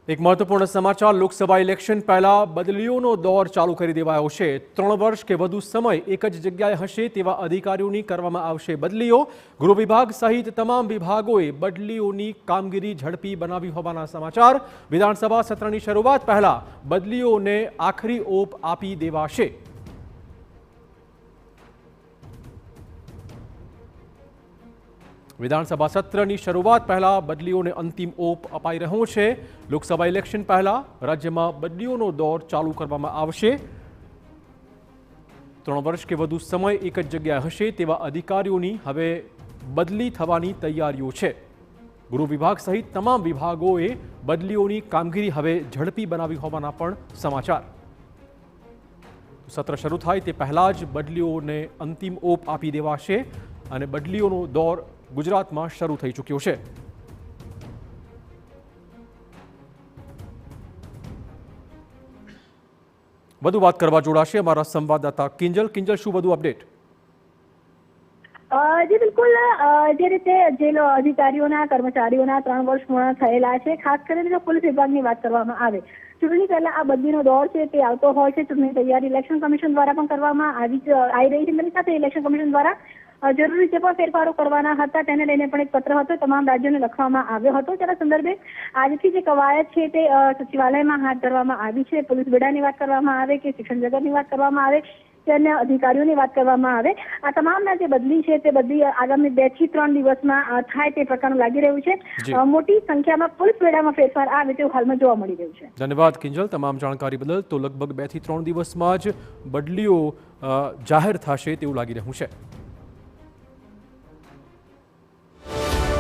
એક મહત્વપૂર્ણ સમાચાર લોકસભા ઇલેક્શન પહેલા બદલીઓનો દોર ચાલુ કરી દેવાયો છે। 3 વર્ષ કે વધુ સમય એક જ જગ્યાએ હશે તેવા અધિકારીઓની કરવામાં આવશે બદલીઓ। ગૃહ વિભાગ સહિત તમામ વિભાગોએ બદલીઓની કામગીરી ઝડપી બનાવી હોવાના સમાચાર। વિધાનસભા સત્રની શરૂઆત પહેલા બદલીઓને આખરી ઓપ આપી દેવાશે। विधानसभा सत्र की शुरुआत पहला बदलीओं ने अंतिम ओप अपाई रह्यो छे। लोकसभा इलेक्शन पहला राज्य में बदलीओं दौर चालू करवामां आवशे। 3 वर्ष के वधु समय एक ज जग्याए हशे तेवा अधिकारीओनी हवे बदली थवानी तैयारीओ छे। गृह विभाग सहित तमाम विभागोए बदलीओनी कामगीरी हवे झड़पी बनावी होवाना पण समाचार। सत्र शुरू थाय ते पहला ज बदलीओने अंतिम ओप आपी देवाशे अने बदलीओनो दौर गुजरात में शुरू थई चूक्यो छे। વધુ વાત કરવા જોડાશે અમારા સંવાદદાતા કિંજલ। કિંજલ, શું વધુ અપડેટ? जी बिल्कुल, जे रीते जेल अधिकारीओना कर्मचारीओना 3 वर्ष पूर्ण थयेला छे, खास करीने पोलीस विभागनी वात करवामां आवे चूंटणी पहला आ बदलीनो दौर छे ते आवतो होय छे। चूंटणी तैयारी इलेक्शन कमिशन द्वारा पण करवामां आई रही छे। तेनी साथे इलेक्शन कमिशन द्वारा जरूरी जे पण फेरफारो करवाना हता तेने लईने पण एक पत्र हतो तमाम राज्योने लखवामां આવ્યો હતો। તેના સંદર્ભે આજથી જે કવાયત છે તે સચિવાલયમાં હાથ ધરવામાં આવી છે। પોલીસ બેડાની વાત કરવામાં આવે કે શિક્ષણ જગતની વાત કરવામાં આવે કે અન્ય અધિકારીઓની વાત કરવામાં આવે, આ તમામના જે બદલી છે તે બદલી આગામી 2 થી 3 દિવસમાં થાય તે પ્રકારનું લાગી રહ્યું છે। મોટી સંખ્યામાં પોલીસ બેડામાં ફેરફાર આવે તેવું હાલમાં જોવા મળી રહ્યું છે। ધન્યવાદ કિંજલ, તમામ જાણકારી બદલ। તો લગભગ 2 થી 3 દિવસમાં જ બદલીઓ જાહેર થશે તેવું લાગી રહ્યું છે।